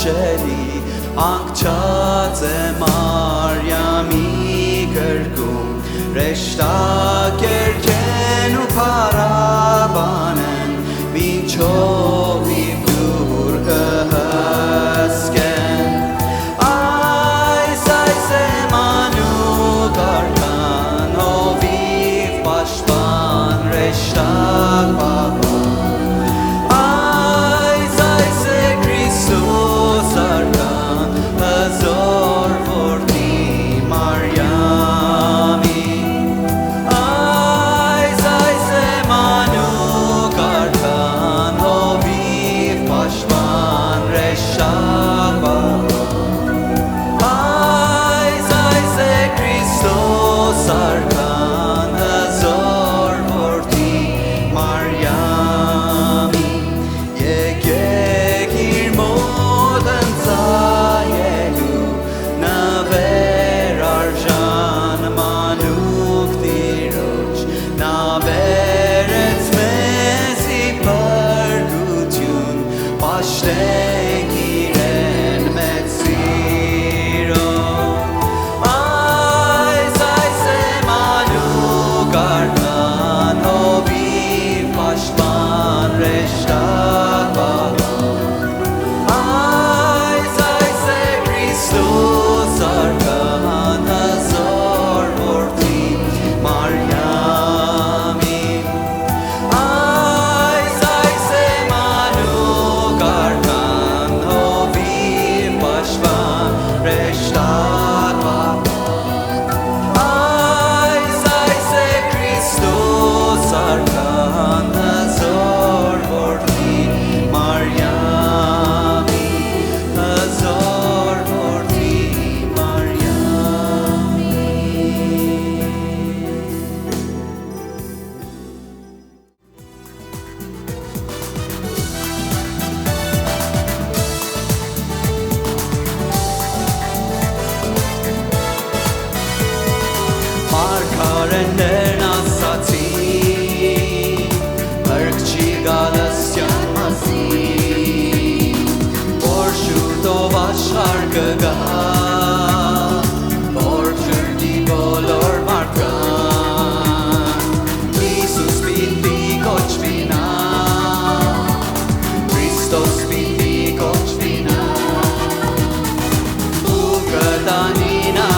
հաճելի անկչած է Մարյամի գրկում Ռեշտակ երկեն ու պարաբան են Մինչով իվ դուր կհսկեն Այս էմանուկ արքան հովիվ պաշտպան Ռեշտակ պապան Մարգարեներն ասացին Հրկչի գալստյան մասին Որ շուտով աշխարհ կգա Որ ջրդի բոլոր մարդկան Հիսուս պիտի կոչվի նա Քրիստոս պիտի կոչվի նա Ու կտանի նա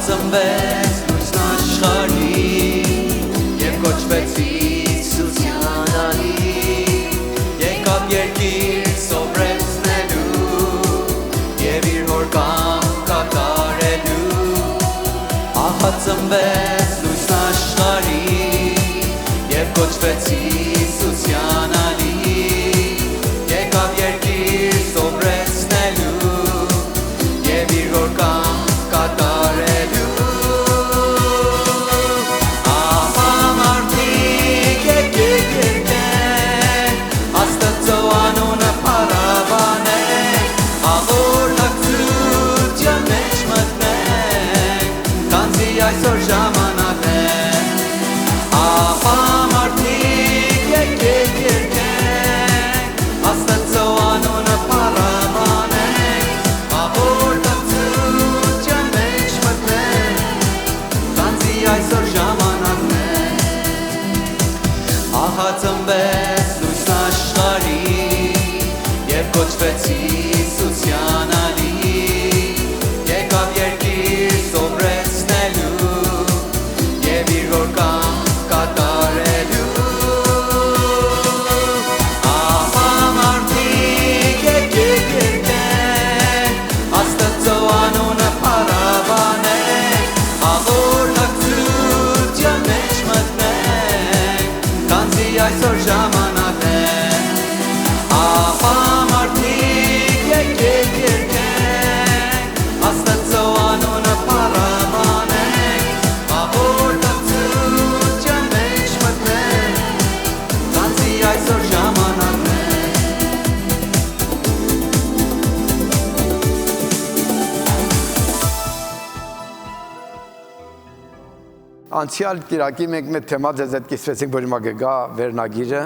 Ծնվեց լույսն աշխարհի և կոչվեց Հիսուս հիանալի եկավ երկիր սովրեցնելու և իր հոր ծնվեց լույսն աշխարհի Եվ կոչվեց Հիսուս հիանալի Եկավ երկիր սովորեցնելու Եվ իր որքան կատարելու Ահա մարդիկ եկեք երգենք Աստծո անունը փառաբանենք Աղոր լակծության մեջ մտնենք Քանզի այսօր ժամանակն է Ահա մարդիկ եկեք երգենք Աստծո անունը փառաբանենք Աղոր լակծության մեջ մտնենք Քանզի այսօր ժամանակն է Ահա ծնվեց լույսն աշխարհի Եվ կոչվեց Հիսուս հիանալի Եկավ երկիր սովորեցնելու Եվ իր որքան կատարելու Ահա մարդիկ եկեք երգենք Աստծո անունը փառաբանենք Աղոր լակծության մեջ մտնենք Քանզի այսօր ժամանակն է Ահա մարդիկ եկեք երգենք Աստծո անունը փառաբանենք Աղոր լակծության մեջ մտնենք Քանզի այսօր ժամանակն է Անցյալ կիրակի մենք մեկ թեմա ձեզ հետ կիսվեցինք, որ հիմա կգա վերնագիրը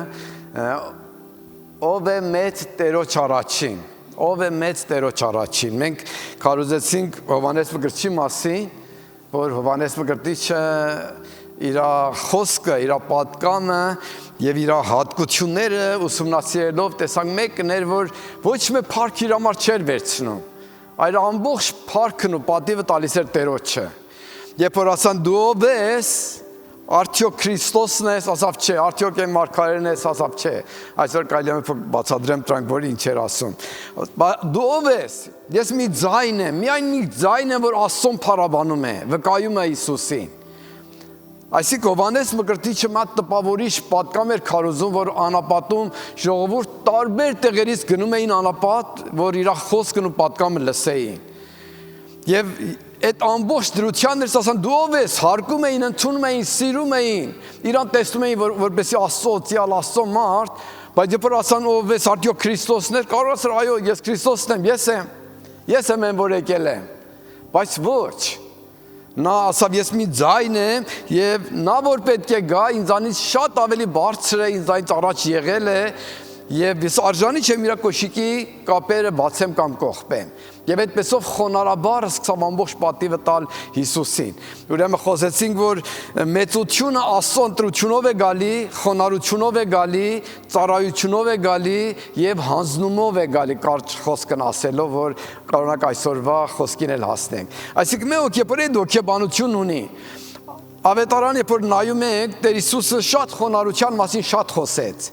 Ով է մեծ Տերոջ առաջին Ով է մեծ Տերոջ առաջին Մենք քարոզեցինք Հովհաննես Մկրտչի մասին որ Հովհաննես Մկրտիչը իր խոսքը, իր պատկամը եւ իր հատկությունները ուսումնասիրելով տեսանք մեկն էր որ ոչ մի փառք իր համար չէր վերցնում այլ ամբողջ փառքն ու պատիվը տալիս էր Տերոջը Երբ որ ասան դու ով ես, արդյոք Քրիստոսն ես, ասավ չէ, արդյոք այն մարգարեն ես, ասավ չէ, այսօր կարելի է բացատրեմ դրանք, որ ինչ էր ասում, դու ով ես, ես մի ձայն եմ, միայն մի ձայն եմ, որ Աստծուն փառաբանում է, վկայում է Հիսուսին, այսինքն Հովհաննես Մկրտիչը մատ տպավորիչ պատկամ էր քարոզում, որ անապատում ժողովուրդ տարբեր տեղերից գնում էին անապատ, որ իր խոսքն ու պատկամը լսեին, եւ այդ ամբողջ դրության ներս ասան դու ով ես հարգում էին ընդունում էին սիրում էին իրան տեսնում էին որպեսզի Աստծո օծյալ Աստծո մարդ բայց երբ որ ասան ով ես արդյոք Քրիստոսն էր կարող ասել այո ես Քրիստոսն եմ ես եմ այն որ եկել եմ բայց ոչ նա ասավ ես մի ձայն եմ եւ նա որ պետք է գա ինձանից շատ ավելի բարձր է ինձանից առաջ եղել է Եվ ես արժանի չեմ իր կոշիկի կապերը բացեմ կամ կողպեմ Եվ այդպեսով խոնարհաբար սկսավ ամբողջ պատիվը տալ Հիսուսին Ուրեմն խոսեցինք որ մեծությունը Աստծո ընտրությունով է գալի, խոնարհությունով է գալի, ծառայությունով է գալի եւ հանձնումով է գալի կարճ խոսքն ասելով որ կարողանանք այսօրվա խոսքին էլ հասնենք Այսինքն մենք հոգեբան հոգեբանություն ունի Ավետարանը երբ որ նայում ենք Տեր Հիսուսը շատ խոնարհության մասին շատ խոսեց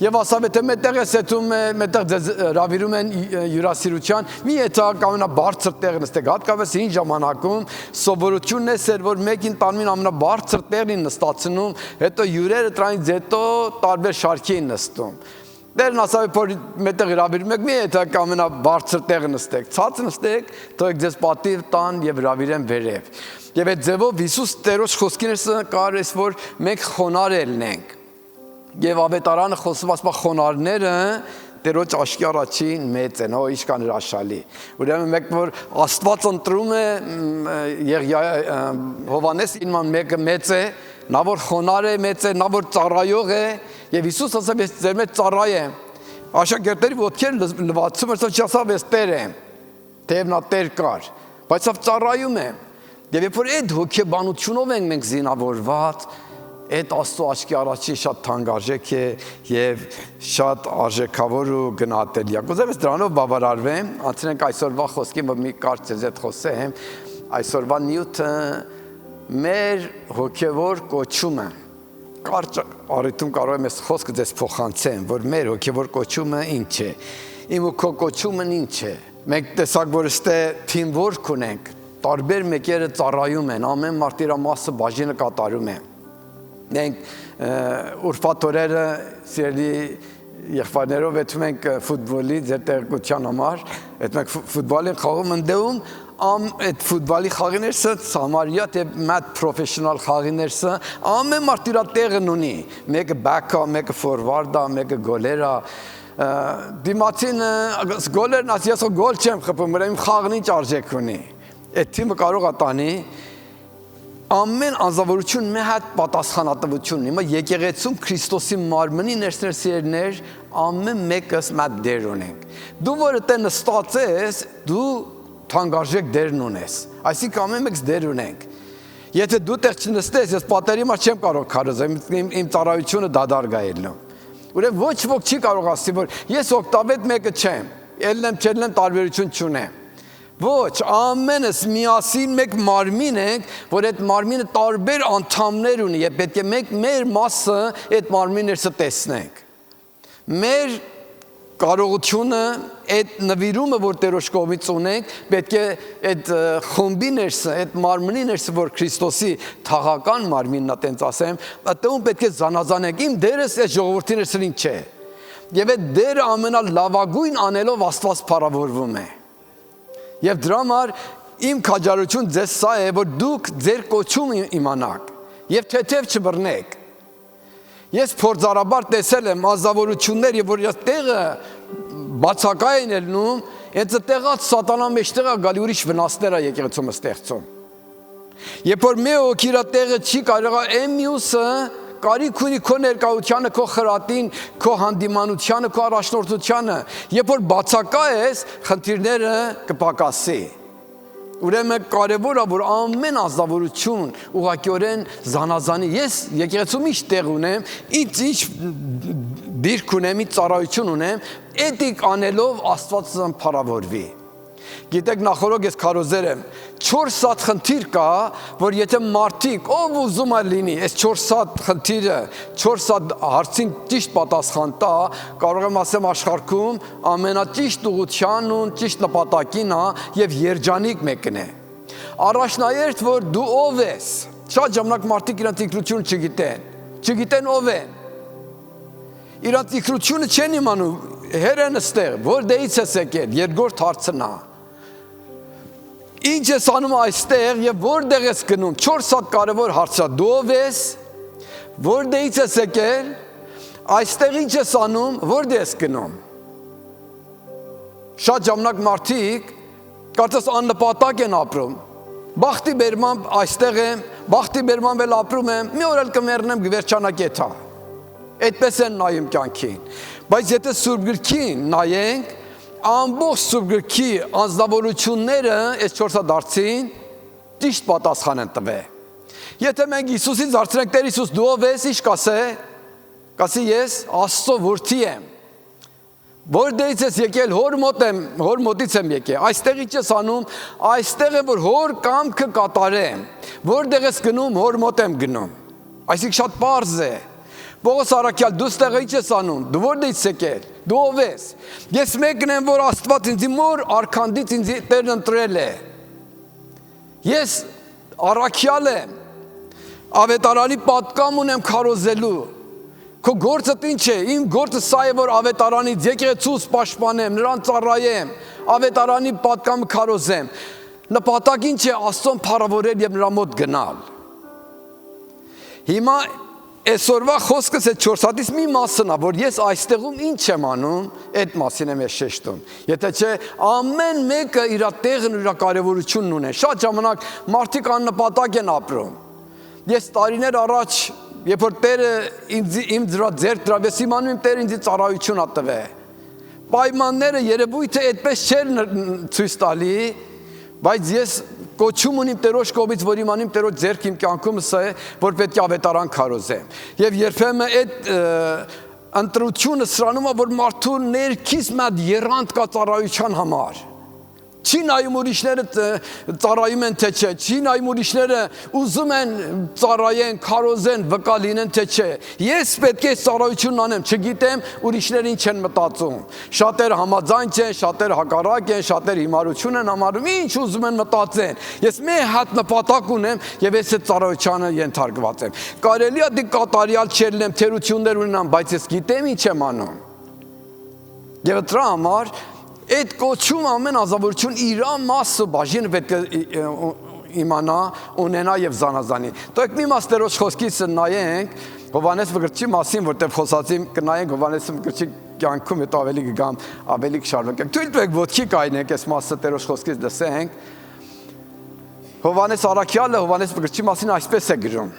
Եվ ասավ եթե մետեղ ես հետում մետեղ ձեզ հրավիրում են յուրասիրության մի եթակ ամենաբարձր տեղը նստեք հատկապես հին ժամանակում սովորությունն է սեր որ մեկին տանմին ամենաբարձր տեղին նստացնում հետո հյուրերը դրանից հետո տարբեր շարքի են նստում Տերն ասավ որ մետեղ հրավիրում եք մի եթակ ամենաբարձր տեղը նստեք ցած նստեք թող ձեզ պատիվ տան եւ հրավիրեն վերև Եվ այդ ձևով Հիսուս Տերոջ խոսքինս կար էս որ մենք խոնարհ ելնենք Եվ ավետարանը խոսում ասում խոնարհները Տերոջ աշկի առաջին մեծ են, ինչքան հրաշալի Ուրեմն մեկ որ Աստված ընտրում է Հովհաննես ինման մեկը մեծ է Նա որ խոնարհ է մեծ է, նա որ ծառայող է Եվ Հիսուս ասավ ես ձեր մեջ ծառայ եմ Աշակերտների ոտքերը լվացում էր ասավ ես Տեր եմ Թեև նա Տեր կար Բայց ասավ ծառայում եմ Եվ երբ որ այդ հոգեբանությունով ենք մենք զինավորված Այդ Աստծո աչքի առաջին շատ թանկարժեք է եւ շատ արժեքավոր ու գնահատելի է։ Կուզեմ դրանով բավարարվեմ, անցնենք այսօրվա խոսքին, որ մի կարճ ձեզ հետ խոսեմ, այսօրվա նյութը մեր հոգեվոր կոչումը։ Կարճ առիթում կարող եմ այս խոսքը ձեզ փոխանցեմ, որ մեր հոգեվոր կոչումը ինչ է։ Իմ ու քո կոչումն ինչ է։ Մենք տեսակ որ ստե թիմվորք ունենք, տարբեր մեկերը ծառայում են, ամեն մարդ իր մասը բաժինը կատարում է։ Մենք ուրբաթ օրերը սիրելի եղբայրներով եթում ենք ֆուտբոլի ձեր տեղեկության համար, եթում ենք ֆուտբոլին խաղում ընդդեում այդ ֆուտբոլի խաղիներսը Սամարիա թե մատ պրոֆեսիոնալ խաղիներսը ամեն մարդ իր տեղն ունի, մեկը բաք է, մեկը ֆորվարդ է, մեկը գոլեր է, դիմացին գոլերն ասի ես գոլ չեմ խփում, իմ խաղն ինչ արժեք ունի։ Այդ թիմը կարող է տանի ամեն անձնավորություն մի հատ պատասխանատվություն ունի։ Հիմա եկեղեցում Քրիստոսի մարմնի ներսերներ ամեն մեկս մատ դեր ունենք։ Դու որ այդտեղ նստած ես, դու թանկարժեք դերն ունես։ Այսինքն ամեն մեկս դեր ունենք։ Եթե դու տեղ չնստես, ես պատերի մա չեմ կարող քարոզել, իմ ծառայությունը դադար գայելնու։ Ուրեմն ոչ ոք չի կարող ասի, որ ես օկտավետ մեկը չեմ, ելնեմ չելնեմ տարբերություն չունեմ։ Ոչ, ամենս միասին մեկ մարմին ենք, որ այդ մարմինը տարբեր անդամներ ունի, եւ պետք է մենք մեր մասը այդ մարմիններսը տեսնենք։ Մեր կարողությունը, այդ նվիրումը, որ Տերոջ կողմից ունենք, պետք է այդ խումբի ներսը, այդ մարմնի ներսը, որ Քրիստոսի թաղական մարմինն է, տենց ասեմ, այդտեղում պետք է զանազանենք։ Իմ դերս այդ ժողովրդի ներսին չէ։ Եվ այդ դերը ամենալավագույն անելով Աստված փառավորվում է։ Եվ դրա համար իմ քաջարություն ձեզ սա է, որ դուք ձեր կոչում իմանաք եւ թեթև չբռնեք։ Ես փորձառաբար տեսել եմ ազնվորություններ, եւ որ ես տեղը բացակայ են ելնում, այդ տեղած սատանա մեջտեղը գալի ուրիշ վնասներ է եկեղեցում ստեղծում։ Երբ որ մի հոգի իր տեղը չի կարող այն մյուսը կարիք ունի քո ներկայությանը, քո խրատին, քո հանդիմանությանը, քո առաջնորդությանը, երբ որ բացակա ես, խնդիրները կպակասի։ Ուրեմն կարևոր է, որ ամեն ազնվորություն ուղղակիորեն զանազանի։ Ես եկեղեցում ինչ տեղ ունեմ, ինչ դիրք ունեմ, ինչ ծառայություն ունեմ, էդիկ անելով Աստված փառավորվի։ Գիտեք, նախորդ ես քարոզել եմ 4 սատ խնդիր կա, որ եթե մարդիկ ով ուզում է լինի, այս 4 սատ խնդիրը, 4 սատ հարցին ճիշտ պատասխան տա, կարող եմ ասեմ աշխարհքում ամենաճիշտ ուղղությանն ու ճիշտ նպատակին է եւ երջանիկ մեկն է։ Առաջնահերթ որ դու ով ես։ Շատ ժամանակ մարդիկ իրանց ինքնությունը չգիտեն ով են։ Իրանց ինքնությունը չեն իմանում, հերեն ստեղ, որտեղից ես եկել, երկրորդ հարցն է։ Ինչ ես անում այստեղ եւ որտեղ ես գնում, 4 հատ կարևոր հարց է։ Դու ով ես, որտեղից ես եկել, այստեղ ինչ ես անում, որտեղ ես գնում։ Շատ ժամանակ մարդիկ կարծես աննպատակ են ապրում։ Բախտի բերմամբ այստեղ եմ, բախտի բերմամբ էլ ապրում եմ, մի օր էլ կմեռնեմ գվերջանակեթա։ Այդպես են նայում կյանքին։ Բայց եթե Սուրբ գրքին նայենք, ամբողջ Սուրբ գրքի անձնավորությունները այս 4 դարձին ճիշտ պատասխան են տվել։ Եթե մենք Հիսուսից հարցնենք Տեր Հիսուս դու ով ես, ինչ կասե։ Կասի ես Աստծո որդի եմ։ Որտեղից ես եկել, հոր մոտից եմ եկել։ Այստեղ ինչ ես անում, այստեղ է որ հոր կամքը կատարեմ։ Որտեղ ես գնում, հոր մոտ եմ գնում։ Այսինքն շատ պարզ է։ Պողոս առաքյալ դու ստեղ ինչ ես անում, դու որտեղից եկել, դու ով ես։ Ես մեկն եմ, որ Աստված ինձ մոր արքանդից ինձ Տերն ընտրել է։ Ես առաքյալ եմ, ավետարանի պատկամ ունեմ քարոզելու։ Քո գործդ ինչ է, իմ գործը սա է, որ ավետարանից եկեղեցուս պաշտպանեմ, նրան ծառայեմ, ավետարանի պատկամը քարոզեմ։ Նպատակ ինչ է, Աստծուն փառավորել եւ նրա մոտ գնալ։ Հիմա այսօրվա խոսքս այդ 4 հատից մի մասն է, որ ես այստեղում ինչ եմ անում, այդ մասին եմ ես շեշտում։ Եթե չէ, ամեն մեկը իր տեղն ու իր կարևորությունն ունի։ Շատ ժամանակ մարդիկ աննպատակ են ապրում։ Ես տարիներ առաջ, երբ որ Տերը իմ ձեռք դրավ, ես իմանում եմ Տերը ինձ ծառայություն ա տվել։ Պայմանները երևույթը այդպես չէր ցույց տալի, բայց ես կոչում ունիմ Տերոջ կողմից, որ իմանիմ Տերոջ ձեռք իմ կյանքում սա է, որ պետք է ավետարան քարոզեմ։ Եվ երբեմն այդ ընտրությունը սրանում է, որ մարդու ներքից մի հատ եռանդ կա ծառայության համար։ Չի նայում ուրիշները ծառայում են թե չէ, չի նայում ուրիշները ուզում են ծառայեն, քարոզեն, վկա լինեն թե չէ։ Ես պետք է ծառայություն անեմ, չգիտեմ ուրիշները ինչ են մտածում։ Շատերը համաձայն չեն, շատերը հակառակ են, շատերը հիմարություն են համարում, ինչ ուզում են մտածեն։ Ես մի հատ նպատակ ունեմ եւ ես այդ ծառայությանը ենթարկված եմ։ Կարելի է դի կատարյալ չելնեմ, թերություններ ունենամ, բայց ես գիտեմ ինչ եմ անում։ Եվ դրա համար այդ կոչում ամեն ազգավորություն իր մասը բաժին պետք է իմանա, ունենա եւ զանազանի։ Դուք մի մաստերոջ խոսքից նայենք Հովհաննես Մկրտչի մասին, որտեղ խոսացի կնայենք Հովհաննես Մկրտչի կյանքում, հետո ավելի կգամ, ավելի կշարունակենք։ Թույլ տվեք ոտքի կայնենք, այս մասը տերոջ խոսքից լսենք։ Հովհաննես Առաքյալը Հովհաննես Մկրտչի մասին այսպես է գրում.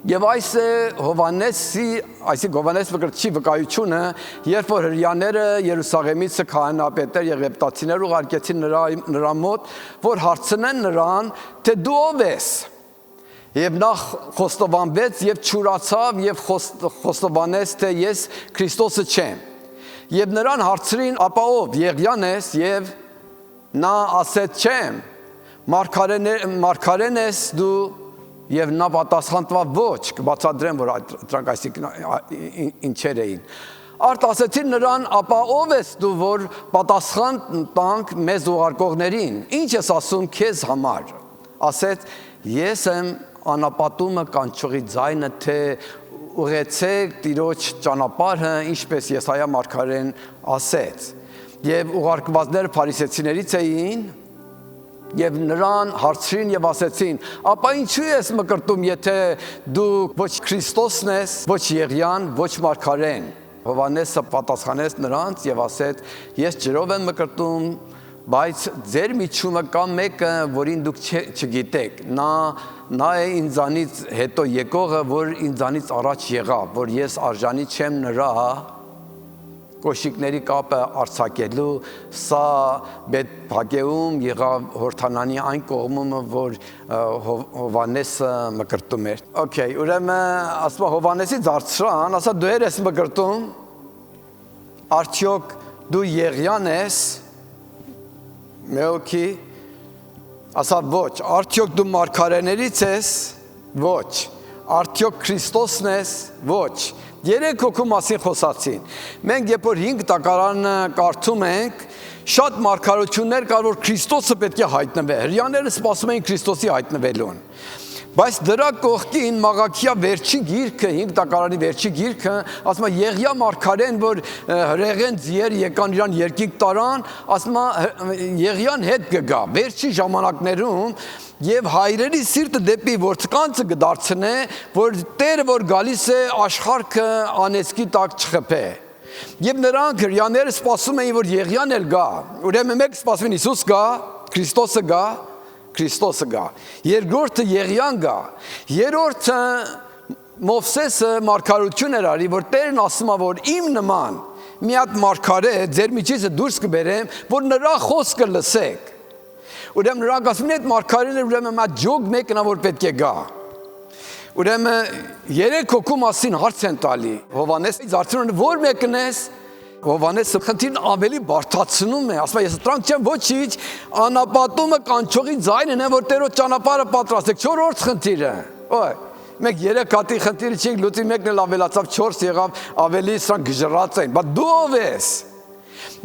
Եվ այս է Հովհաննեսի, այսինքն Հովհաննես Մկրտչի վկայությունը, երբ որ հրեաները Երուսաղեմից քահանապետեր եւ եգիպտացիներ ուղարկեցին նրա մոտ, որ հարցնեն նրան, թե դու ով ես։ Եվ նա խոստովանվեց եւ չուրացավ եւ խոստովանեց, թե ես Քրիստոսը չեմ։ Եվ նրան հարցրին, ապա ով, Եղիան ես, եւ նա ասեց չեմ, մարգարեն ես դու։ Եվ նա պատասխանտվավ ոչ, կբացատրեմ, որ դրանք այսինքն ինչեր էին։ Արդ ասեցին նրան, ապա ով ես դու, որ պատասխան տանք մեզ ուղարկողներին, ինչ ես ասում քեզ համար։ Ասեց, ես եմ անապատումը կանչողի ձայնը, թե ուղեցեք Տիրոջ ճանապարհը, ինչպես Եսայիա մարգարեն ասեց։ Եվ ուղարկվածները փարիսեցիներից էին, եւ նրան հարցրին եւ ասեցին. ապա ինչու ես մկրտում, եթե դու ոչ Քրիստոսն ես, ոչ Եղիան, ոչ մարգարեն։ Հովհաննեսը պատասխանեց նրանց եւ ասեց. ես ջրով եմ մկրտում, բայց ձեր միջումը կա մեկը, որին դուք չգիտեք։ Նա է ինձանից հետո եկողը, որ ինձանից առաջ եղավ, որ ես արժանի չեմ նրա կոշիկների կապը արձակելու, սա Բեթփագեում եղավ Հորդանանի այն կողմումը, որ Հովհաննեսը մկրտում էր։ Okay, ուրեմն ասում Հովհաննեսի դարձրան, ասա դու ես մկրտում, արդյոք դու Եղիան ես, մեկի, ասա ոչ, արդյոք դու մարգարեներից ես, ոչ, արդյոք Քրիստոսն ես, ոչ։ Երեք հոգու մասին խոսացին։ Մենք երբ որ 5 տակարանը կարդում ենք, շատ մարգարություններ կար, որ Քրիստոսը պետք է հայտնվի։ Հրեաները սպասում էին Քրիստոսի հայտնվելուն։ Բայց դրա կողքին Մաղաքիա վերջի գիրքը, 5 տակարանի վերջի գիրքը, ասում է Եղիա մարգարեն, որ հրեղեն ձիեր եկան իրան երկինք տարան, ասում է Եղիան հետ կգա վերջի ժամանակներում եւ հայրերի սիրտը դեպի որդկանցը կդարձնե, որ Տերը որ գալիս է աշխարհը անեծքի տակ չխփե։ Եվ նրանք հրեաները սպասում էին, որ Եղիան էլ գա։ Ուրեմն մեկ սպասում են Հիսուս գա, Քրիստոսը գա, երկրորդը Եղիան գա, երրորդը Մովսեսը մարգարություն էր արի, որ Տերն ասում է, որ իմ նման մի հատ մարգարե ձեր միջից դուրս կբերեմ, որ նրա խոսքը լսեք։ Ուրեմն նրանք ասում են, այդ մարգարեները ուրեմն մա ջոգ մեկն է, որ պետք է գա։ Ուրեմն երեք հոգու մասին հարց են տալի։ Հովհաննեսը դարձնում է, որ մեկն ես։ Հովհաննեսը խնդիրն ավելի բարդացնում է, ասում է, ես դրանք չեմ ոչինչ, անապատումը կանչողի ձայնն է, որ Տերոջ ճանապարհը պատրաստեք, 4-րդ խնդիրը։ Ոայ, մենք 3 հատի խնդիրը չենք լուծի, մեկն էլ ավելացավ 4 եղավ, ավելի սրանք գժռած են, բայց դու ով ես։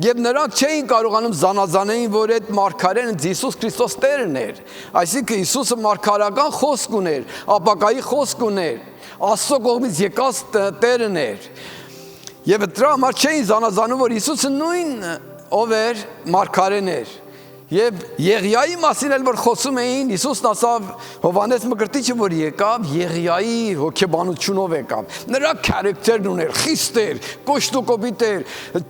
Եվ նրանք չէին կարողանում զանազանեին, որ այդ մարգարեն Հիսուս Քրիստոս Տերն էր։ Այսինքն Հիսուսը մարգարական խոսք ուներ, ապակայի խոսք ուներ, Աստծո կողմից եկած Տերն էր։ Եվ դրա համար չէին զանազանում, որ Հիսուսը նույն ով էր, մարգարեն էր։ Եվ Եղիայի մասին էլ որ խոսում էին, Հիսուսն ասավ Հովհաննես Մկրտիչը, որ եկավ, Եղիայի հոգեբանությունով եկավ։ Նրա քարակտերն ուներ, խիստ էր, կոշտուկոպիտ էր,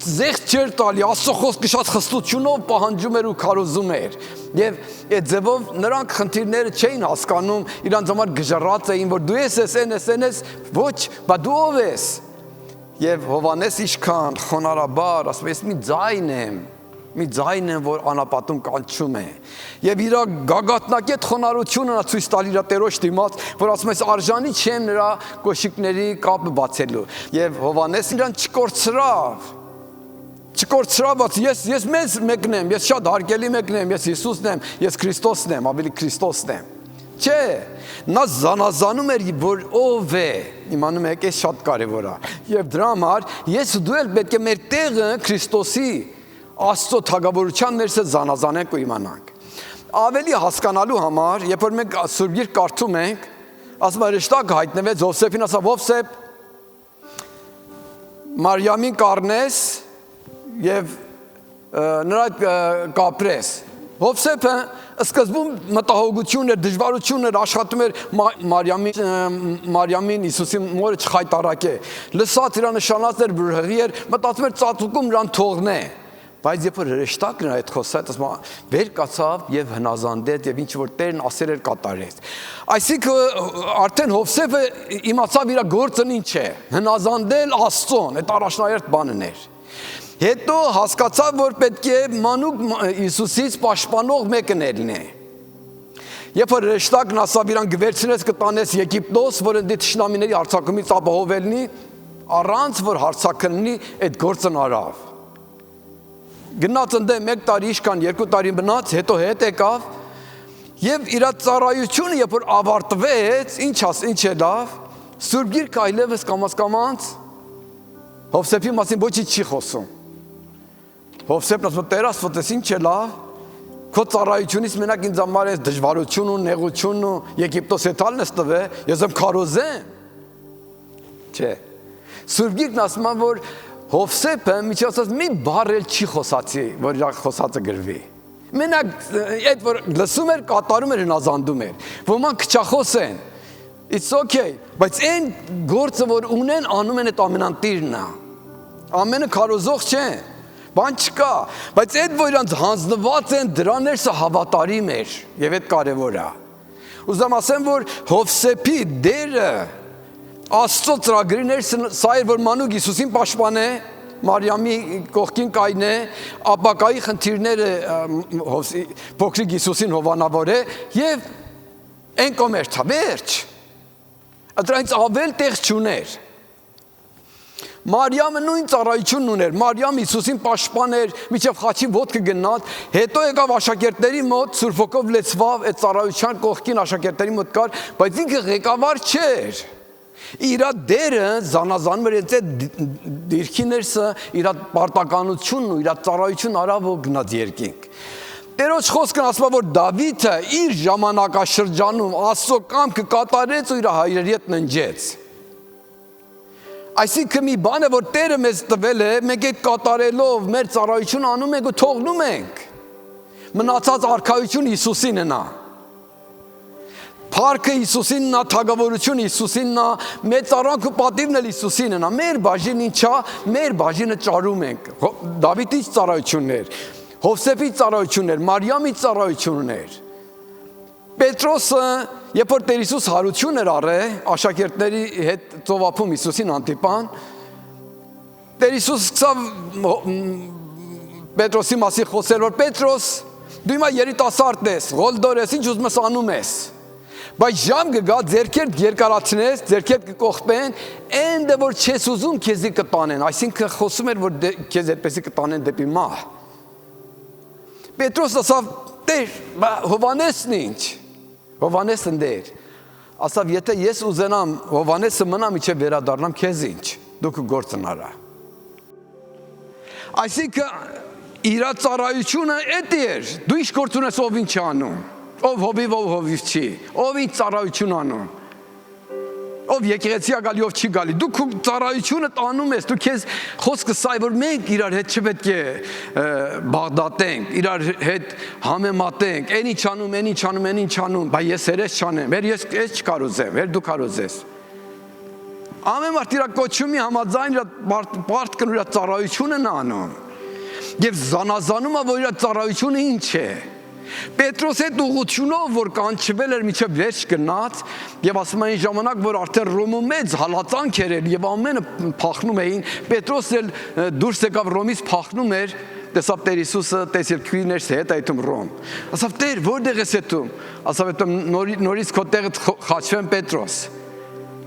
զեղչ չէր տալի, Աստծո խոսքը շատ խստությունով պահանջում էր ու քարոզում էր։ Եվ այդ ձևով նրանք խնդիրները չէին հասկանում, իրանց համար գժռած էին, որ դու ես, ոչ, բա դու ով ես։ Եվ Հովհաննես իշքան խոնարհաբար ասում է, ես մի ձայն եմ, որ անապատում կանչում է։ Եվ իր գագաթնակետ խոնարհությունը նա ցույց տալի իր Տերոջ դիմաց, որ ասում է, արժանի չեմ նրա կոշիկների կապը բացելու։ Եվ Հովհաննեսն իրան չկորցրավ։ չկորցրած ես մեծ մեկն եմ, ես շատ հարգելի մեկն եմ, ես Հիսուսն եմ, ես Քրիստոսն եմ, ավելի Քրիստոսն եմ։ Չէ, նա զանազանում էր, որ ով է, իմանում եք, այս շատ կարևոր է։ Եվ դրա համար ես ու դու էլ պետք է մեր տեղը Քրիստոսի Աստծո թագավորության ներսը զանազանենք ու իմանանք։ Ավելի հասկանալու համար, երբ որ մենք Սուրբ Գիրք կարդում ենք, ասում է հրեշտակ հայտնվեց Հովսեփին, ասա Հովսեփ, Մարիամին կառնես եւ նրա կապրես։ Հովսեփը սկզբում մտահոգություն էր, դժվարություն էր, աշխատում էր Մարիամին Հիսուսի մորը չխայտարակե։ Լսած իր նշանածներ բրհղի էր, մտածում էր ծածուկում նրան թողնե։ Բայց երբ որ հրեշտակն իր հետ խոսեց, ասում վեր կացավ եւ հնազանդեց եւ ինչ որ Տերն ասել էր կատարեց։ Այսինքն արդեն Հովսեփը իմացավ իր գործն ինչ է, հնազանդել Աստծուն, այդ առաջնահերթ բանն էր։ Հետո հասկացավ, որ պետք է մանուկ Հիսուսից պաշտպանող մեկն լինի։ Երբ որ հրեշտակն ասավ իրան գվերցնես կտանես Եգիպտոս, որ ընդ թշնամիների հարձակումից ապահովելնի, առանց որ հարձակնի, այդ գործն արավ։ Գնաց ընդ 1 տարի իշքան 2 տարի մնաց, հետո հետ եկավ եւ իր ծառայությունը երբ որ ավարտվեց, ինչ է լավ, Սուրբ Գիրքը այլևս կամաց Հովսեփի մասին ոչինչ չի խոսում։ Հովսեփն ասում է Տեր Աստված, ինչ է լավ, քո ծառայությունից մենակ ինձ համար այս դժվարությունն ու նեղությունն ու Եգիպտոս հետալն ես տվել, ես եմ քարոզեմ։ Չէ։ Սուրբ Գիրքն ասում է, որ Հովսեփը միջոցով մի բառ էլ չի խոսացի, որ իր խոսածը գրվի։ Մենակ այդ որ լսում էր, կատարում էր, հնազանդում էր։ Ոմանք քչախոս են։ It's okay, բայց այն գործը որ ունեն, անում են այդ ամենանտիրն է։ Ամենը քարոզող չեն։ Բան չկա, բայց այդ որ իրանց հանձնված են, դրան ներսը հավատարիմ էր, եւ այդ կարեւոր է։ Ուզում ասեմ, որ Հովսեփի դերը Աստծո ծրագրի ներսը սա էր, որ մանուկ Հիսուսին պաշտպանե, Մարիամի կողքին կայնե, ապակայի խնդիրները փոքրիկ Հիսուսին հովանավորե եւ այն կոմեր թա վերջ։ Դրանից ավել տեղ չուներ։ Մարիամը նույն ծառայությունն ուներ, Մարիամ Հիսուսին պաշտպաներ, միջև խաչի ոտքը գնաց, հետո եկավ աշակերտների մոտ, Սուրբ Հոգով լեցվավ, այդ ծառայության կողքին աշակերտների մոտ կար, բայց ինքը ղեկավար չէր։ Իր դերը զանազանում էր այդ դիրքի ներսը, իր պարտականությունն ու իր ծառայությունն արավ ու գնաց երկինք։ Տերոջ խոսքն ասում է, որ Դավիթը իր ժամանակաշրջանում Աստծո կամքը կատարեց ու իր հայրերի հետ ննջեց։ Այսինքն մի բան է, որ Տերը մեզ տվել է, մենք այդ կատարելով մեր ծառայությունը անում ենք ու թողնում ենք։ Մնացած արքայություն Հիսուսինն է։ Փառքը Հիսուսինն է, թագավորությունը Հիսուսինն է, մեծարանք ու պատիվն էլ Հիսուսինն է։ Մեր բաժինը ինչա, մեր բաժինը ճարում ենք։ Դավիթի ծառայությունն էր, Հովսեփի ծառայությունն էր, Մարիամի ծառայությունն էր։ Պետրոսը, երբ որ Տեր Հիսուս հարություն էր առել, աշակերտների հետ ծովափում Հիսուսին հանդիպան, Տեր Հիսուս սկսավ Պետրոսի մասին խոսել, որ Պետրոս, դու հիմա երիտասարդ ես, ղոլդոր ես, ինչ ուզում ես անում ես։ Բայց ժամ կգա, ձեռքերդ երկարացնես, ձեռքերդ կկողպեն, այնտեղ որ չես ուզում քեզի կտանեն, այսինքն խոսում էր, որ քեզ այդպեսի կտանեն դեպի մահ։ Պետրոս ասավ, Տեր, Հովանեսն ինչ։ Հովանեսը դեր։ Ասավ, եթե ես ուզենամ Հովանեսը մնամ, իջե վերադառնամ քեզ ինչ, դու գործն արա։ Այսինքն իր ծառայությունը էդ էր, դու ինչ գործ ունես, ով ինչ անում։ Ով հովիվ, ով հովիվ չի, ով ինչ ծառայություն անում, ով եկեղեցի գալի, ով չի գալի, դու քո ծառայությունը տանում ես, դու քեզ խոսքը սա է, որ մենք իրար հետ չպետք է բաղդատենք, իրար հետ համեմատենք, այն ինչ անում, այն ինչ անում, այն ինչ անում, բայ ես երես չանեմ, ես չկարոզեմ, դու կարոզես։ Ամեն մարդ իր կոչումի համաձայն իր պարտքն ու իր ծառայությունն է անում, եւ զանազանում է, որ իր ծառայությունը ինչ է։ Պետրոս այդ ուղղությունով, որ կանչվել էր միջև վերջ գնաց, եւ ասում այն ժամանակ, որ արդեն Ռոմում մեծ հալածանք էր եւ ամենը փախնում էին, Պետրոս էլ դուրս եկավ Ռոմից փախնում էր, տեսավ Տեր Հիսուսը, տեսել քույրներս հետ այդում Ռոմ։ Ասավ Տեր, որտեղ ես այդում։ Ասավ այդում նորից քո տեղը խաչվեմ Պետրոս։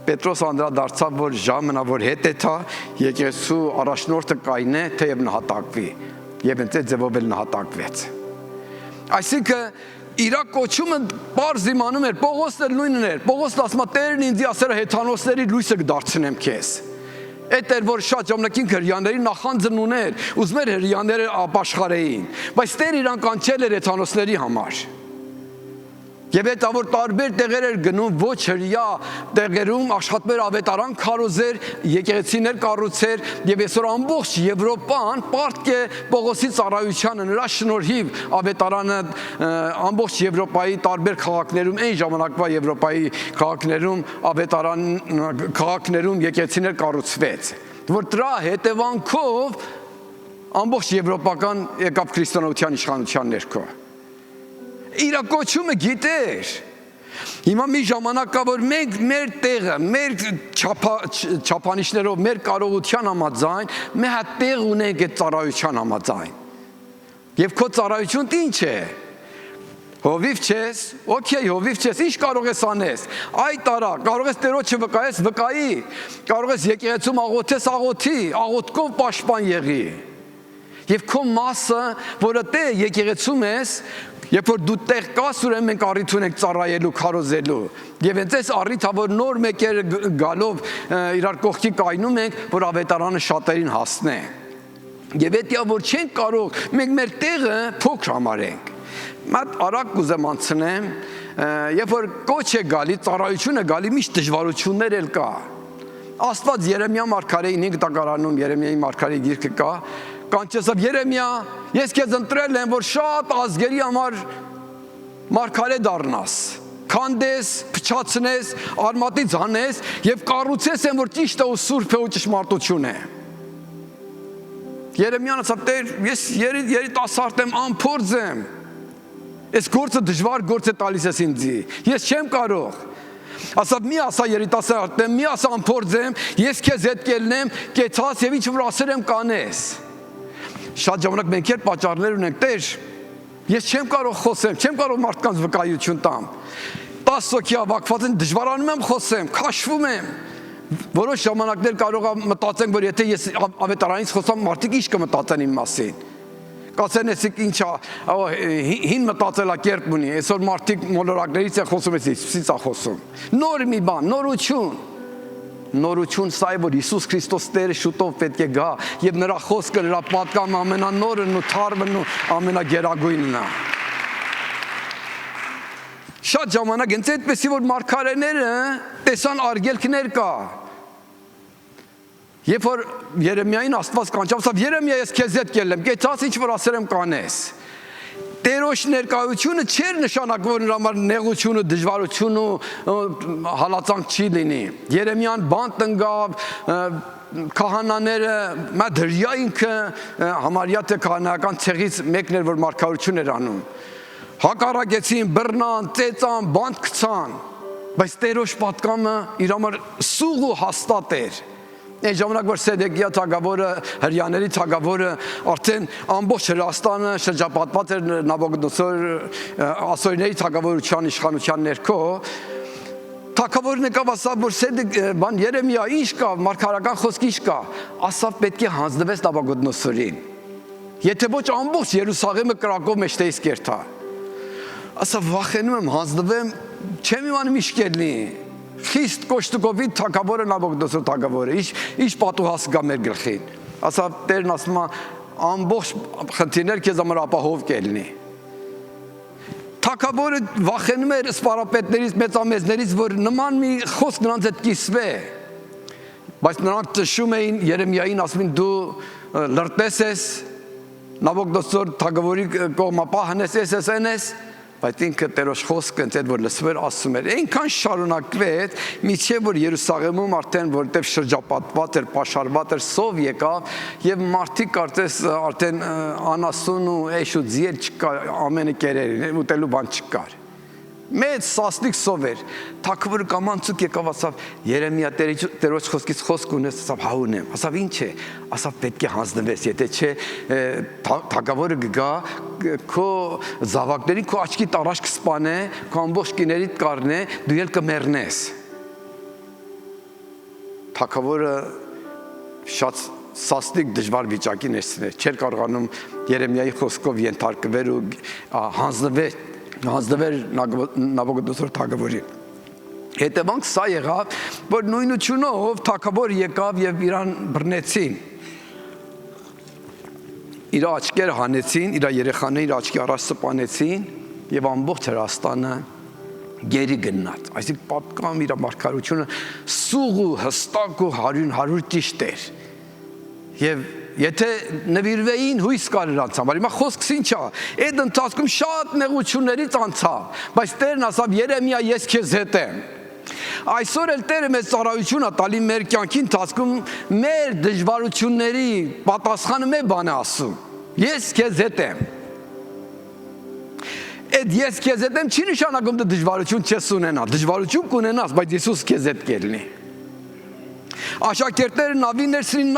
Պետրոս անդրադարձավ, որ ժամանա որ հետ է թա, եկեղեցու առաջնորդը կային է, թեև նահատակվի, եւ ընդ ձևով էլ նահատակվեց։ Այսինքն իր կոչումը բարձ իմանում էր, Պողոսն էլ նույնն էր, Պողոսն ասում է Տերն ինձ ասել է հեթանոսների լույսը կդարձնեմ քեզ։ Այդ էր որ շատ ժամանակին հրյաների նախանձն ուներ, ուզում էր հրյաները ապաշխարեին, բայց Տեր իրան կանչել էր հեթանոսների համար։ Եվ այդ որ տարբեր տեղեր էր գնում, ոչ հրյա տեղերում աշխատներ ավետարան քարոզեր, եկեղեցիներ կառուցեր, եւ այսօր ամբողջ Եվրոպան պարտք է Պողոսի ծառայությանը, նրա շնորհիվ ավետարանը ամբողջ Եվրոպայի տարբեր քաղաքներում, այն ժամանակվա Եվրոպայի քաղաքներում ավետարան քաղաքներում եկեղեցիներ կառուցվեց, որ դրա հետևանքով ամբողջ Եվրոպական եկավ քրիստոնեության իշխանության ներքո։ Իր կոչումը գիտեր։ Հիմա մի ժամանակ կա, որ մենք մեր տեղը, մեր չափանիշներով, մեր կարողության համաձայն, մեր հատ տեղ ունենք այդ ծառայության համաձայն։ Եվ քո ծառայությունդ ինչ է։ Հովիվ չես, օքեյ, հովիվ չես, ինչ կարող ես անես։ Այդ արա, կարող ես Տերոջը վկայես, վկայի, կարող ես եկեղեցում աղոթես, աղոթի, աղոթքով պաշտպան եղի։ Եվ քո մասը, որը դե եկեղեցում ես, երբ որ դու տեղ կաս, ուրեմն մենք առիթ ունենք ծառայելու, քարոզելու։ Եվ այնպես առիթ, որ նոր մեկեր գալով իրար կողքի կայնում ենք, որ ավետարանը շատերին հասնե։ Եվ դա որ չենք կարող, մենք մեր տեղը փոքր համարենք։ Մատ արագ կուզեմ անցնեմ, երբ որ կոչ է գալի, ծառայություն է գալի, միշտ դժվարություններ էլ կա։ Աստված Երեմիա մարգարեի 5 տակարանում Երեմիայի մարգարեի գիրքը կա, կանչեցավ Երեմիա, ես քեզ ընտրել եմ, որ շատ ազգերի համար մարգարե դառնաս, քանդես, փչացնես, արմատից հանես եւ կառուցես եմ, որ ճիշտ է ու սուրբ է ու ճշմարտություն է։ Երեմիան ասավ, Տեր, ես երիտասարդ եմ, անփորձ եմ։ Այս գործը դժվար գործ է տալիս ես ինձի։ Ես չեմ կարող։ Ասավ մի ասա երիտասարդ եմ, մի ասա անփորձ եմ, ես քեզ հետ կելնեմ, կեցած եւ ինչ որ ասել եմ կանես։ Շատ ժամանակ մենք էլ պատճառներ ունենք, Տեր, ես չեմ կարող խոսեմ, չեմ կարող մարդկանց վկայություն տամ։ 10 հոգի հավաքված են, դժվարանում եմ խոսեմ, քաշվում եմ։ Որոշ ժամանակներ կարող եմ մտածեմ, որ եթե ես ավետարանից խոսամ, մարդիկ ինչ կմտածեն իմ մասին։ Կասեն ես ինչա, հին մտածելակերպ ունի, այսօր մարդիկ մոլորակներից են խոսում, այսից է խոսում։ Նոր մի բան, նորություն սա է, որ Հիսուս Քրիստոս Տերը շուտով պետք է գա եւ նրա խոսքը, նրա պատգամը ամենանորն ու թարվն ու ամենագերագույնն է։ Շատ ժամանակ հենց այդպեսի որ մարգարեները տեսան արգելքներ կա։ Երբ որ Երեմիային Աստված կանչավ, ասավ Երեմիա ես քեզ հետ կելեմ, կեցած ինչ որ ասել եմ կանես։ Տերոջ ներկայությունը չէր նշանակում, որ նրա համար նեղություն ու դժվարություն ու հալածանք չի լինի։ Երեմիան բանտ ընկավ, քահանաները, մադրյա ինքը համարյա թե քահանայական ցեղից մեկն էր, որ մարգարություն էր անում։ Հակառակեցին, բռնան, ծեծան, բանտ գցան, բայց Տերոջ պատգամը իր համար սուղ ու հաստատ էր։ Այն ժամանակ որ Սեդեկիա թագավորը, հրյաների թագավորը արդեն ամբողջ Հրեաստանը շրջապատված էր Նաբուկոդոնոսոր ասորիների թագավորության իշխանության ներքո, թագավորն եկավ ասավ, որ Երեմիա ինչ կա, մարգարական խոսք ինչ կա, ասավ պետք է հանձնվես Նաբուկոդոնոսորին։ Եթե ոչ ամբողջ Երուսաղեմը կրակով մեջտեղից կերթա։ Ասավ վախենում եմ հանձնվեմ, չեմ իմանում ինչ կլինի։ Խիստ կոշտուկովի թագավորը Նաբուկոդոնոսոր թագավորը, ինչ պատուհաս գա մեր գլխին։ Ասավ Տերն ասում է ամբողջ խնդիրներ քեզ համար ապահով կլինի։ Թագավորը վախենում էր սպարապետներից, մեծամեծներից, որ նման մի խոսք նրանց հետ կիսվե։ Բայց նրանք ճշում էին Երեմիային, ասում են դու լրտես ես, Նաբուկոդոնոսոր թագավորի կողմապահն ես, բայց ինքը Տերոջ խոսքը ընդ որ լսում էր ասում էր այնքան շարունակվեց միջև որ Երուսաղեմում արդեն որտեղ շրջապատված էր պաշարված էր սով եկավ եւ մարդիկ կարծես արդեն անասուն ու էշ ու ձիեր չկար ամենը կերեր ուտելու բան չկար մեծ սասնիկ սով էր թագավորը կամանցուկ եկավ ասավ Երեմիա Տերոջ խոսքից խոսք ունես ասավ հա ունեմ ասավ ինչ է ասավ պետք է հանձնվես եթե չէ թագավորը գա քո զավակներին քո աչքի տարաշ կսպանե քո ամբողջ կիներիդ կառնե դու ել կմեռնես թագավորը շատ սաստիկ դժվար վիճակի ներսին էր, չէր կարողանում Երեմիայի խոսքով ենթարկվել ու հանձնվել Նավուգոդոնոսոր թագավորին։ Հետևանք սա եղավ, որ նույնությունով թագավոր եկավ եւ իրան բռնեցին։ Իր աչքերը հանեցին, իր երեխաները իր աչքի առաջ սպանեցին եւ ամբողջ Հրաստանը գերի գնաց։ Այսինքն պատկամ իր մարգարությունը սուղ ու հստակ ու 100 ճիշտ էր։ Եվ եթե նվիրվեին հույս կար նրանց համար, հիմա խոսքս ինչ է, այդ ընթացքում շատ նեղություններից անցավ, բայց Տերն ասավ Երեմիա, ես քեզ հետ եմ։ Այսօր էլ Տերը մեզ ծառայություն է տալի մեր կյանքի ընթացքում մեր դժվարությունների պատասխանը մեր բան է ասում։ Ես քեզ հետ եմ։ Այդ ես քեզ հետ եմ չի նշանակում դու դժվարություն չես ունենա, դժվարություն կունենաս, բայց Հիսուս քեզ հետ կլինի։ Աշակերտները նավի ներսին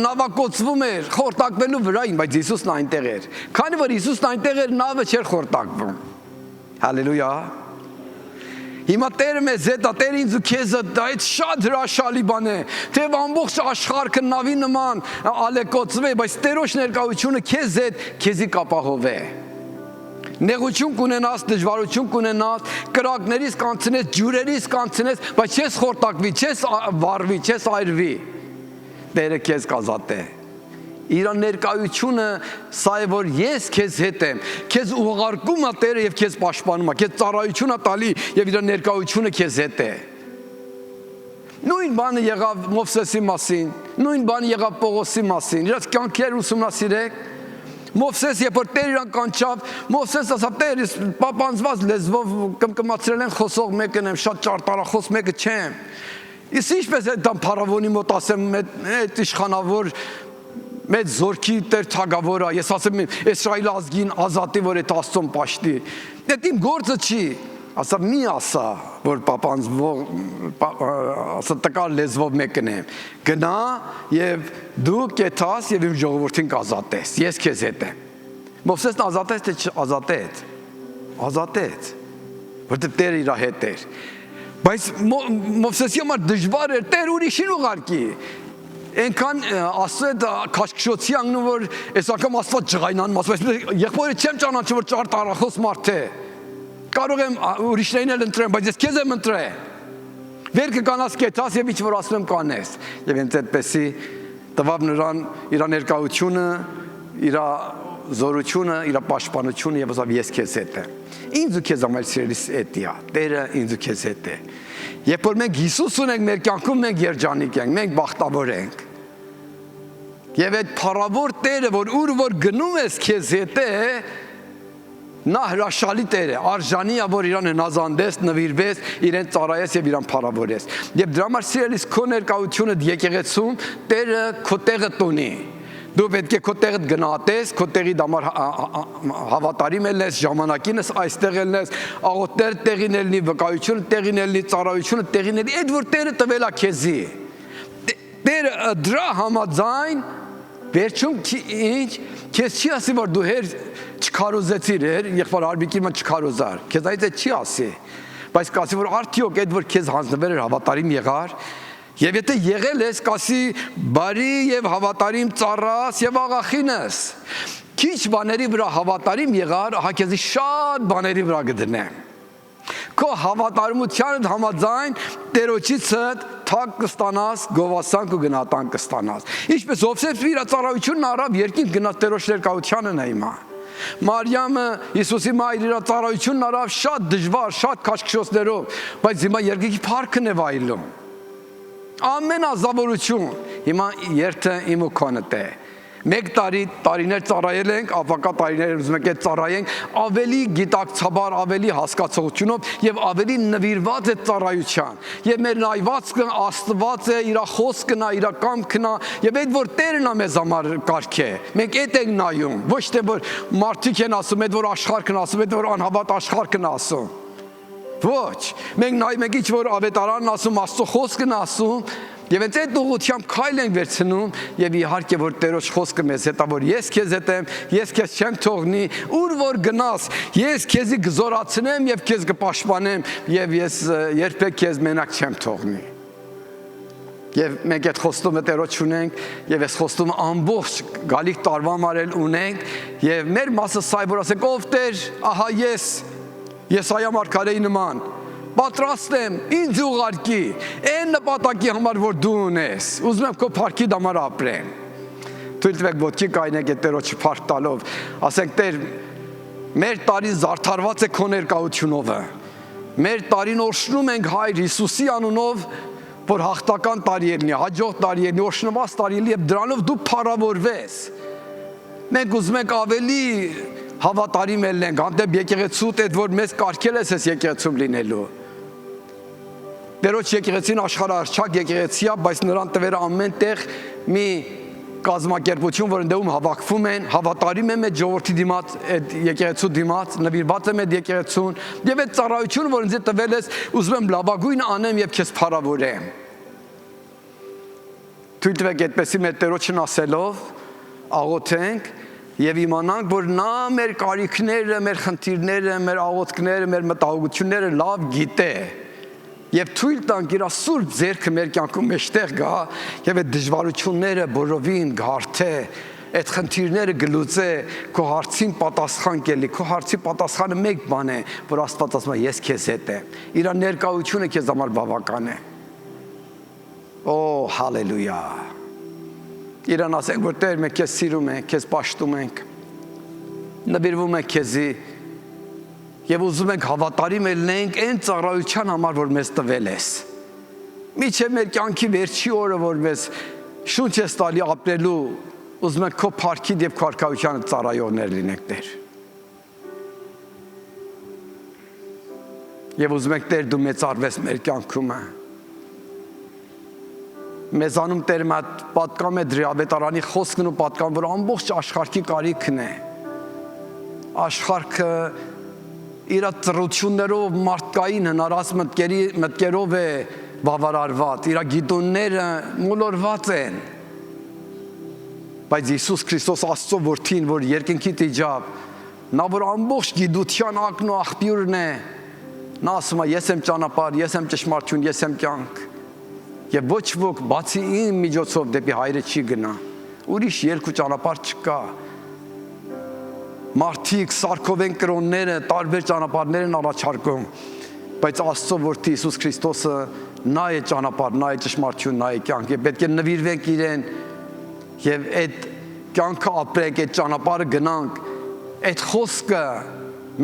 նավակոծվում էր խորտակվելու վրային, բայց Հիսուսն այնտեղ էր։ Քանի որ Հիսուսն այնտեղ էր, նավը չէր խորտակվում։ Հալելույա։ Հիմա Տերը մեզ հետ է, Տերը ինձ ու քեզ հետ, այդ շատ հրաշալի բան է, թե ամբողջ աշխարհը նավի նման ալեկոծվի, բայց Տերոջ ներկայությունը քեզ հետ, քեզի կապահովե։ Նեղություն կունենաս, դժվարություն կունենաս, կրակներից կանցնես, ջուրերից կանցնես, բայց չես խորտակվի, չես վառվի, չես այրվի։ Տերը քեզ կազատե։ Իր ներկայությունը սա է, որ ես քեզ հետ եմ, քեզ ուղարկում է Տերը եւ քեզ պաշտպանում է, քեզ ծառայություն է տալի եւ իր ներկայությունը քեզ հետ է։ Նույն բանը եղավ Մովսեսի մասին, նույն բանը եղավ Պողոսի մասին։ Իրաց կյանքեր ուսումնասիրեք։ Մովսես երբ որ Տերը իրան կանչավ, Մովսես ասավ Տեր, պապանձված լեզվով կմկմացրել են խոսող մեկն եմ, շատ ճարտարախոս մեկը չեմ։ Իսկ ինչպես է դա փարավոնի մոտ ասեմ, այդ իշխանավոր մեծ զորքի Տեր թագավորը, ես ասեմ Իսրայել ազգին ազատի, որ այդ Աստծուն պաշտի։ Դա իմ գործը չի։ Ասա մի ասա, որ պապանձվող, ասա տկար լեզվով մեկն եմ, գնա և դու կեթաս և իմ ժողովրդին կազատես, ես քեզ հետ եմ։ Մովսեսն ազատեց, թե չազատեց, ազատեց, որտեղ Տերը իր հետ էր։ Բայց Մովսեսի համար դժվար էր, Տեր ուրիշին ուղարկի։ Այնքան Աստծո հետ քաշքշոցի անգնում, որ այս անգամ Աստված ջղայնանում, ասում է, եղբորը չեմ ճանաչում, որ ճարտարախոս մարդ է։ Կարող եմ ուրիշներին էլ ընտրեմ, բայց ես քեզ եմ ընտրել։ Վեր կկանաս կեթաս եւ ինչ որ ասում եմ կանես։ Եվ հենց այդպեսի տվավ նրան իր ներկայությունը, իր զորությունը, իր պաշտպանությունը եւ ասավ ես քեզ հետ եմ։ Ինձ ու քեզ համար սիրելիս էդ է, Տերը ինձ ու քեզ հետ է։ Երբ որ մենք Հիսուս ունենք մեր կյանքում, մենք երջանիկ ենք, մենք բախտավոր ենք։ Եվ այդ փառավոր Տերը, որ ուր որ գնում ես քեզ հետ է, նա հրաշալի Տեր է, արժանի է, որ իրան հնազանդես, նվիրվես, իրեն ծառայես եւ իրան փառավորես։ Եվ դրա համար սիրելիս քո ներկայությունը եկեղեցում Տերը քո տեղը տունի։ Դու պետք է քո տեղը գնահատես, քո տեղի դամար հավատարիմ ելնես, ժամանակին ես այստեղ ելնես, աղոթներ տեղին ելնի, վկայությունը տեղին ելնի, ծառայությունը տեղին ելնի, այդ որ Տերը տվել է քեզի։ Տերը դրա համաձայն վերջում ինչ քեզ չի ասի, որ դու հեր չքարոզեցիր, եղբայր Արբիկի մը չքարոզար, քեզ այդ չի ասի, բայց կասի, որ արդյոք այդ որ քեզ հանձնվել էր հավատարիմ եղար, եւ եթե եղել ես, կասի բարի եւ հավատարիմ ծառաս եւ աղախինս, քիչ բաների վրա հավատարիմ եղար, ահա քեզի շատ բաների վրա կդնեմ։ Քո հավատարմության համաձայն Տերոջիցդ թակ կստանաս, գովասանք ու գնատան կստանաս։ Ինչպես Ովսեփ իր ծառայությունն առավ, երկինք գնաց Տերոջ ներկայությանը նայմա։ Մարիամը Հիսուսի մայրը իր ծառայությունն առավ շատ դժվար, շատ քաշքշոցներով, բայց հիմա երկինքի փառքն է վայելում։ Ամեն ազավորություն, հիմա երթը իմ ու քոնդ է։ Մեկ տարիներ ծառայել ենք, ապակա տարիներ ուզում ենք ծառայենք, ավելի գիտակցաբար, ավելի հասկացողությունով եւ ավելի նվիրված է ծառայության։ Եվ մեր նայվածքը Աստված է, իր խոսքն է, իր կամքն է, եւ այդ որ Տերն է մեզ համար կարգ է։ Մենք այդ ենք նայում, ոչ թե որ մարդիկ են ասում, այդ որ աշխարհն ասում, այդ որ անհավատ աշխարհն ասում։ Ոչ, մենք նայում ենք ինչ որ ավետարանն ասում, Աստծո խոսքն ասում, եւ այդ ուղղությամբ քայլ ենք վերցնում եւ իհարկե որ Տերոջ խոսքը մեզ հետ է, որ ես քեզ հետ եմ, ես քեզ չեմ թողնի, ուր որ գնաս, ես քեզի կզորացնեմ եւ քեզ կպաշտպանեմ եւ ես երբեք քեզ մենակ չեմ թողնի։ Եվ մենք այդ խոստումը Տերոջ ունենք, եւ այս խոստումը ամբողջ գալիք տարվա մարել ունենք, եւ մեր մասը սա է, որ ասենք ով Տեր, ահա ես Եսայա մարգարեի նման պատրաստ եմ ինձ ուղարկի այն նպատակի համար, որ դու ունես, ուզում եմ քո փառքի համար ապրեմ։ Թույլ տվեք ոտքի կայնեք այդ Տերոջը փառք տալով, ասենք Տեր, մեր տարին զարդարված է քո ներկայությունով, մեր տարին օրհնում ենք Հայր Հիսուսի անունով, որ հաղթական տարի ելնի, հաջող տարի ելնի, օրհնված տարի ելնի, եւ դրանով դու փառավորվես։ Մենք ուզում ենք ավելի հավատարիմ ելնենք, հանդեպ եկեղեցուդ այդ որ մեզ կարգել ես այս եկեղեցում լինելու։ Տերոջ եկեղեցին աշխարհարչակ եկեղեցի է, բայց նրան տվել ամեն տեղ մի կազմակերպություն, որ ընդդեմ հավաքվում են, հավատարիմ են այդ ժողովրդի դիմաց, այդ եկեղեցու դիմաց, նվիրված եմ այդ եկեղեցուն, եւ այդ ծառայությունը, որ ինձ տվել ես, ուզում եմ լավագույն անեմ եւ քեզ փառավորեմ։ Թույլ տվեք այդպեսի մեր Տերոջն ասելով, աղոթենք եւ իմանանք, որ նա մեր կարիքները, մեր խնդիրները, մեր աղոթքները, մեր մտահոգությունները լավ գիտե։ Եվ թույլ տանք իր սուրբ ձեռքը մեր կյանքում մեջտեղ գա եւ այդ դժվարությունները բոլորովին գարթե, այդ խնդիրները գլուծե, քո հարցին պատասխան կելի, քո հարցի պատասխանը մեկ բան է, որ Աստված ասում է ես քեզ հետ եմ։ Իր ներկայությունը քեզ համար բավական է։ Օ, հալելույա։ Իրան ասենք, որ Տեր, մենք քեզ սիրում ենք, քեզ պաշտում ենք, նվիրվում ենք քեզի եւ ուզում ենք հավատարիմ ելնենք այն ծառայության համար, որ մեզ տվել ես։ Միչե մեր կյանքի վերջի օրը, որ մեզ շունչ ես տալի ապրելու, ուզում ենք քո փառքի եւ քո արքայության ծառայողներ լինենք, Տեր։ Եվ ուզում ենք Տեր դու մեծարվես մեր կյանքում։ Մեզանում Տեր մատ պատկամ է դրիավետարանի խոսքն ու պատկամ, որ ամբողջ աշխարհի կարիքն է։ Աշխարհը իր ծռություններով մարդկային հնարած մտքերով է բավարարված, իր գիտունները մոլորված են։ Բայց Հիսուս Քրիստոս Աստծո որդին, որ երկնքից իջավ, նա որ ամբողջ գիտության ակն ու աղբյուրն է, նա ասում է ես եմ ճանապարհ, ես եմ ճշմարտություն, ես եմ կյանք։ Եվ ոչ ոք բացի իմ միջոցով դեպի Հայրը չի գնա։ Ուրիշ երկու ճանապարհ չկա։ Մարդիկ սարքովեն կրոնները, տարբեր ճանապարհներ են առաջարկում, բայց Աստծո որդի Հիսուս Քրիստոսը նա է ճանապարհ, նա է ճշմարտություն, նա է կյանք, եւ պետք է նվիրվենք իրեն եւ այդ կյանքը ապրենք, այդ ճանապարհը գնանք, այդ խոսքը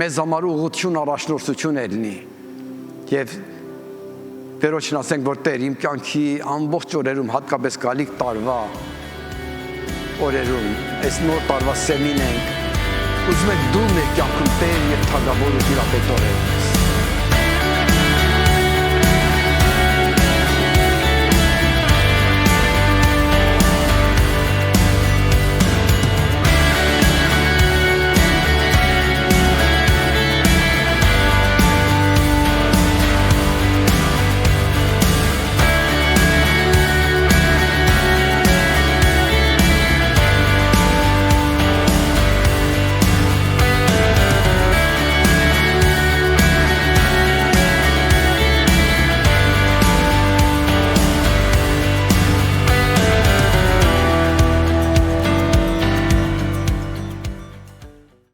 մեզ համար ուղղություն, առաջնորդություն է լինի։ Եվ Տերոջն ասենք, որ Տեր, իմ կյանքի ամբողջ օրերում, հատկապես գալիք տարվա օրերում, այս նոր տարվա սեմին ենք, ուզում եք դու մեր կյանքում Տեր եւ թագավոր ու տիրապետորեն։